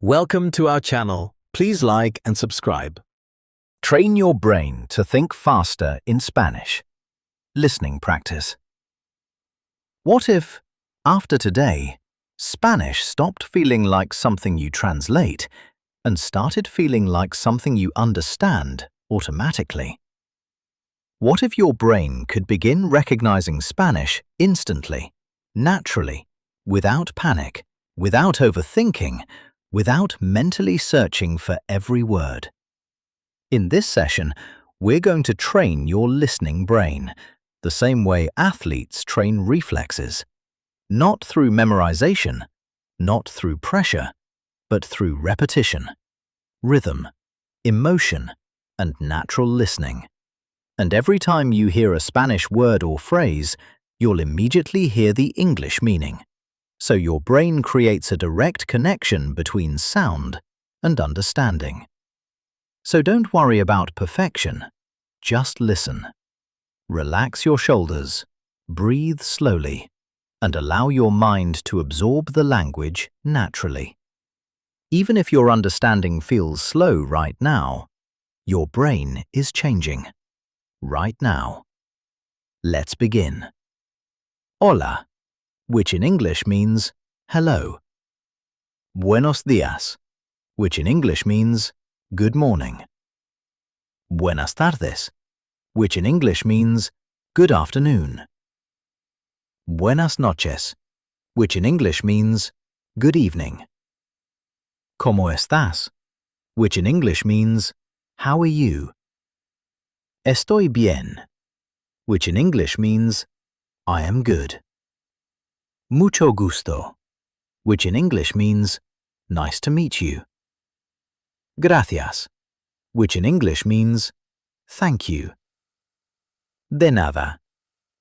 Welcome to our channel. Please like and subscribe. Train your brain to think faster in Spanish. Listening practice. What if, after today, Spanish stopped feeling like something you translate and started feeling like something you understand automatically? What if your brain could begin recognizing Spanish instantly, naturally, without panic, without overthinking, without mentally searching for every word? In this session, we're going to train your listening brain, the same way athletes train reflexes. Not through memorization, not through pressure, but through repetition, rhythm, emotion, and natural listening. And every time you hear a Spanish word or phrase, you'll immediately hear the English meaning. So your brain creates a direct connection between sound and understanding. So don't worry about perfection, just listen. Relax your shoulders, breathe slowly, and allow your mind to absorb the language naturally. Even if your understanding feels slow right now, your brain is changing. Right now. Let's begin. Hola, which in English means hello. Buenos días, which in English means good morning. Buenas tardes, which in English means good afternoon. Buenas noches, which in English means good evening. ¿Cómo estás?, which in English means how are you? Estoy bien, which in English means I am good. Mucho gusto, which in English means nice to meet you. Gracias, which in English means thank you. De nada,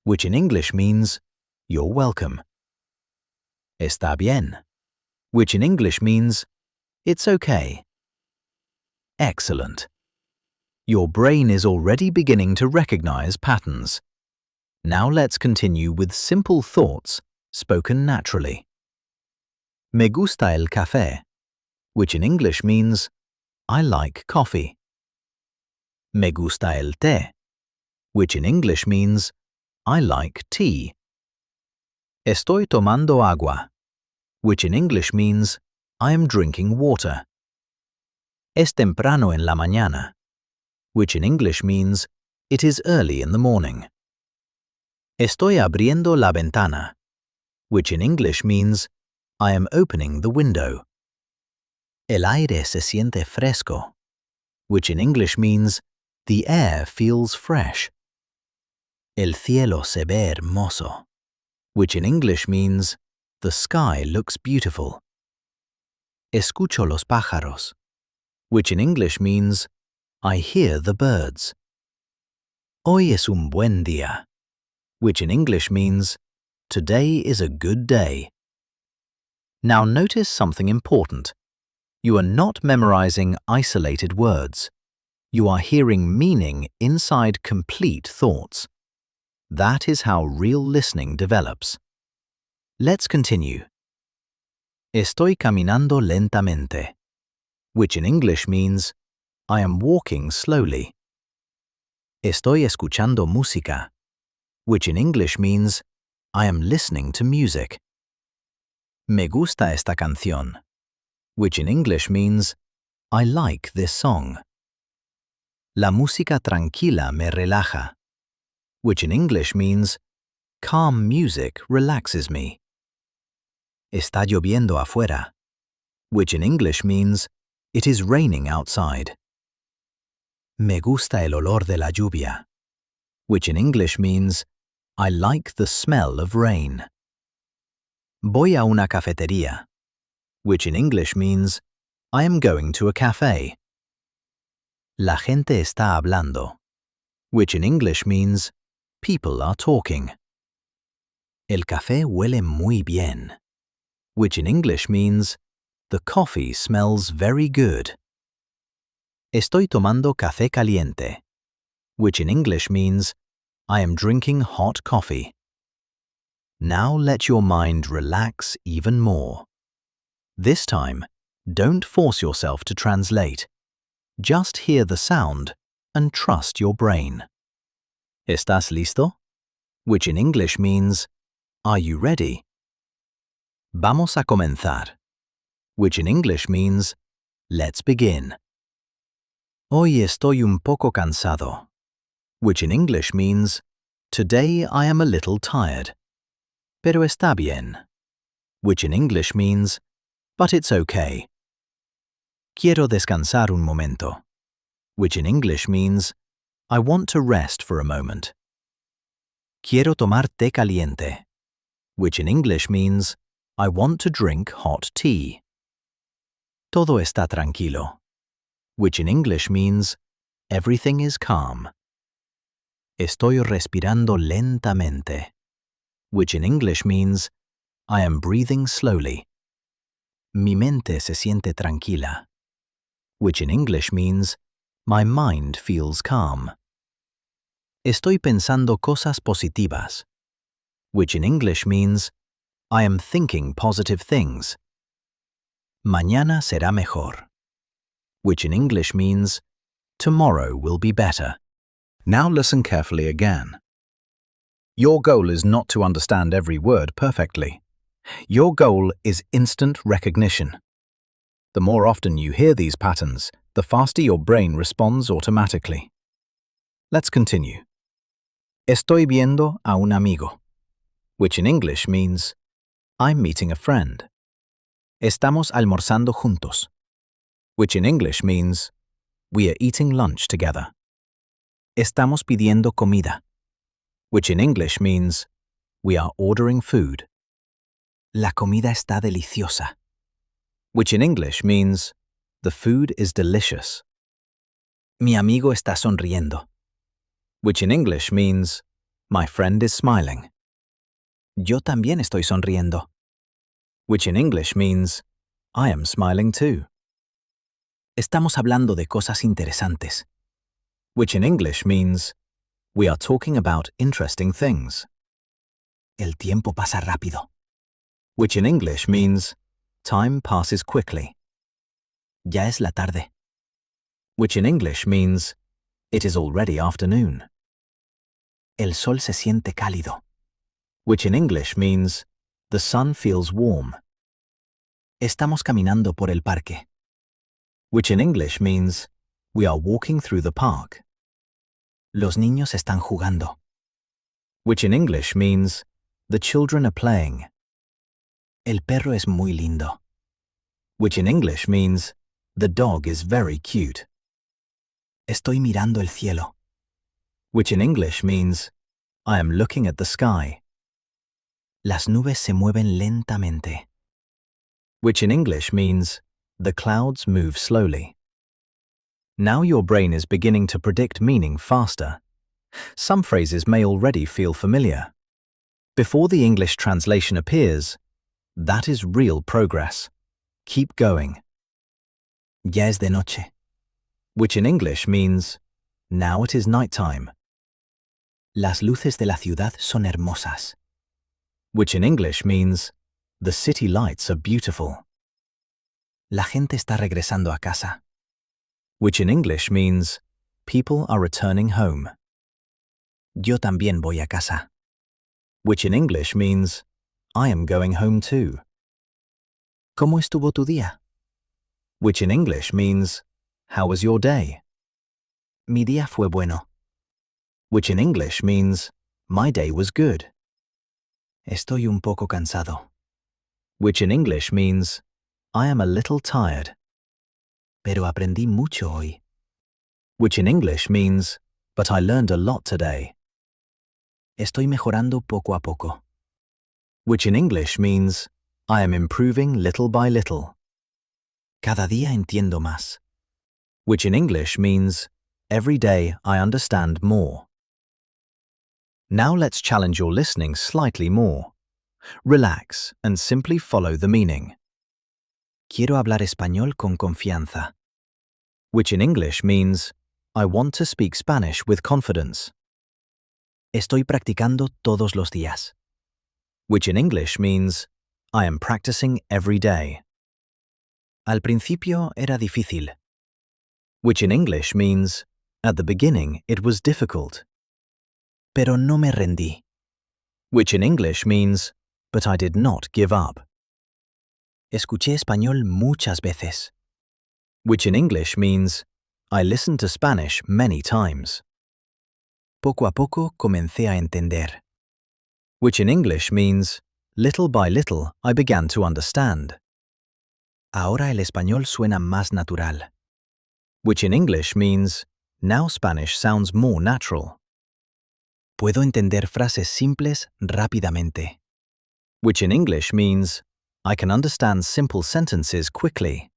which in English means you're welcome. Está bien, which in English means it's okay. Excellent. Your brain is already beginning to recognize patterns. Now let's continue with simple thoughts spoken naturally. Me gusta el café, which in English means I like coffee. Me gusta el té, which in English means I like tea. Estoy tomando agua, which in English means I am drinking water. Es temprano en la mañana, which in English means it is early in the morning. Estoy abriendo la ventana, which in English means I am opening the window. El aire se siente fresco, which in English means the air feels fresh. El cielo se ve hermoso, which in English means the sky looks beautiful. Escucho los pájaros, which in English means I hear the birds. Hoy es un buen día, which in English means today is a good day. Now notice something important. You are not memorizing isolated words. You are hearing meaning inside complete thoughts. That is how real listening develops. Let's continue. Estoy caminando lentamente, which in English means I am walking slowly. Estoy escuchando música, which in English means I am listening to music. Me gusta esta canción, which in English means I like this song. La música tranquila me relaja, which in English means calm music relaxes me. Está lloviendo afuera, which in English means it is raining outside. Me gusta el olor de la lluvia, which in English means I like the smell of rain. Voy a una cafetería, which in English means I am going to a cafe. La gente está hablando, which in English means people are talking. El café huele muy bien, which in English means the coffee smells very good. Estoy tomando café caliente, which in English means I am drinking hot coffee. Now let your mind relax even more. This time, Don't force yourself to translate. Just hear the sound and trust your brain. ¿Estás listo? Which in English means, are you ready? Vamos a comenzar, which in English means, let's begin. Hoy estoy un poco cansado, which in English means, today I am a little tired. Pero está bien, which in English means, but it's okay. Quiero descansar un momento, which in English means, I want to rest for a moment. Quiero tomar té caliente, which in English means, I want to drink hot tea. Todo está tranquilo, which in English means, everything is calm. Estoy respirando lentamente, which in English means, I am breathing slowly. Mi mente se siente tranquila, which in English means, my mind feels calm. Estoy pensando cosas positivas, which in English means, I am thinking positive things. Mañana será mejor, which in English means, tomorrow will be better. Now listen carefully again. Your goal is not to understand every word perfectly. Your goal is instant recognition. The more often you hear these patterns, the faster your brain responds automatically. Let's continue. Estoy viendo a un amigo, which in English means, I'm meeting a friend. Estamos almorzando juntos, which in English means, we are eating lunch together. Estamos pidiendo comida, which in English means, we are ordering food. La comida está deliciosa, which in English means, the food is delicious. Mi amigo está sonriendo, which in English means, my friend is smiling. Yo también estoy sonriendo, which in English means, I am smiling too. Estamos hablando de cosas interesantes, which in English means, we are talking about interesting things. El tiempo pasa rápido, which in English means, time passes quickly. Ya es la tarde, which in English means, it is already afternoon. El sol se siente cálido, which in English means, the sun feels warm. Estamos caminando por el parque, which in English means, we are walking through the park. Los niños están jugando, which in English means, the children are playing. El perro es muy lindo, which in English means, the dog is very cute. Estoy mirando el cielo, which in English means, I am looking at the sky. Las nubes se mueven lentamente, which in English means, the clouds move slowly. Now your brain is beginning to predict meaning faster. Some phrases may already feel familiar. Before the English translation appears, that is real progress. Keep going. Ya es de noche, which in English means, now it is nighttime. Las luces de la ciudad son hermosas, which in English means, the city lights are beautiful. La gente está regresando a casa, which in English means, people are returning home. Yo también voy a casa, which in English means, I am going home too. ¿Cómo estuvo tu día? Which in English means, how was your day? Mi día fue bueno, which in English means, my day was good. Estoy un poco cansado, which in English means, I am a little tired. Pero aprendí mucho hoy, which in English means, but I learned a lot today. Estoy mejorando poco a poco, which in English means, I am improving little by little. Cada día entiendo más, which in English means, every day I understand more. Now let's challenge your listening slightly more. Relax and simply follow the meaning. Quiero hablar español con confianza, which in English means, I want to speak Spanish with confidence. Estoy practicando todos los días, which in English means, I am practicing every day. Al principio era difícil, which in English means, at the beginning it was difficult. Pero no me rendí, which in English means, but I did not give up. Escuché español muchas veces, which in English means, I listened to Spanish many times. Poco a poco comencé a entender, which in English means, little by little I began to understand. Ahora el español suena más natural, which in English means, now Spanish sounds more natural. Puedo entender frases simples rápidamente, which in English means, I can understand simple sentences quickly.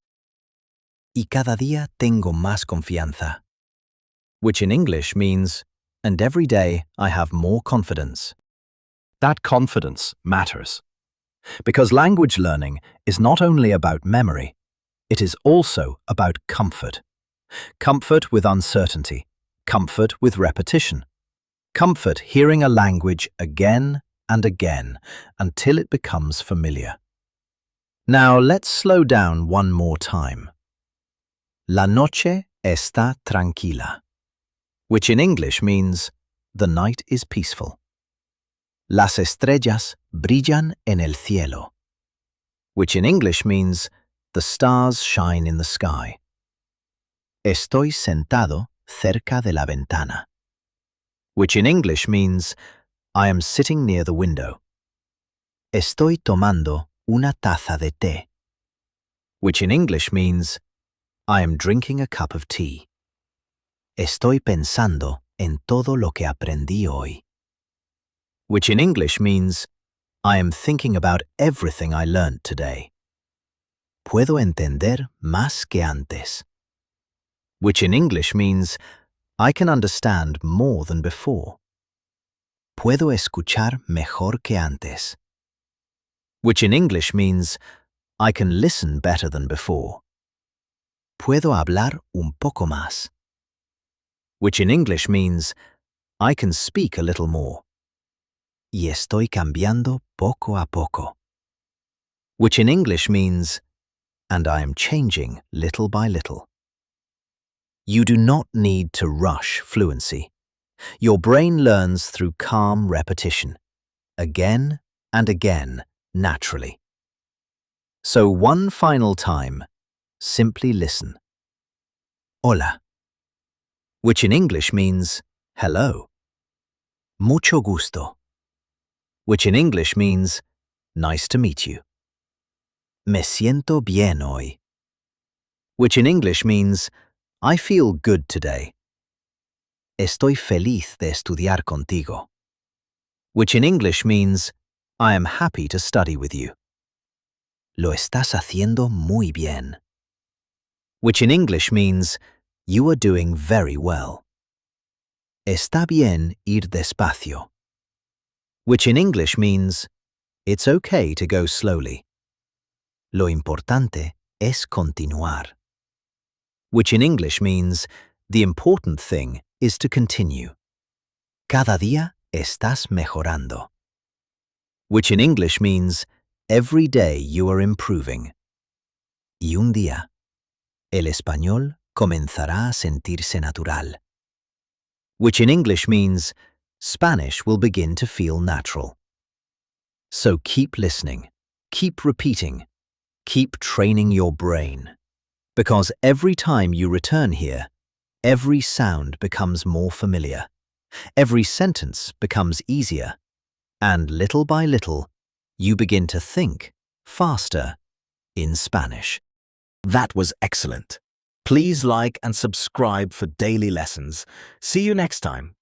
Y cada día tengo más confianza, which in English means, and every day I have more confidence. That confidence matters. Because language learning is not only about memory, it is also about comfort. Comfort with uncertainty, comfort with repetition, comfort hearing a language again and again until it becomes familiar. Now let's slow down one more time. La noche está tranquila, which in English means the night is peaceful. Las estrellas brillan en el cielo, which in English means the stars shine in the sky. Estoy sentado cerca de la ventana, which in English means I am sitting near the window. Estoy tomando una taza de té, which in English means I am drinking a cup of tea. Estoy pensando en todo lo que aprendí hoy, which in English means I am thinking about everything I learned today. Puedo entender más que antes, which in English means I can understand more than before. Puedo escuchar mejor que antes, which in English means I can listen better than before. Puedo hablar un poco más, which in English means I can speak a little more. Y estoy cambiando poco a poco, which in English means, and I am changing little by little. You do not need to rush fluency. Your brain learns through calm repetition, again and again, naturally. So one final time, simply listen. Hola, which in English means hello. Mucho gusto, which in English means nice to meet you. Me siento bien hoy, which in English means I feel good today. Estoy feliz de estudiar contigo, which in English means I am happy to study with you. Lo estás haciendo muy bien, which in English means you are doing very well. Está bien ir despacio, which in English means it's okay to go slowly. Lo importante es continuar, which in English means the important thing is to continue. Cada día estás mejorando, which in English means every day you are improving. Y un día, el español comenzará a sentirse natural, which in English means Spanish will begin to feel natural. So keep listening, keep repeating, keep training your brain, because every time you return here, every sound becomes more familiar, every sentence becomes easier, and little by little, you begin to think faster in Spanish. That was excellent. Please like and subscribe for daily lessons. See you next time.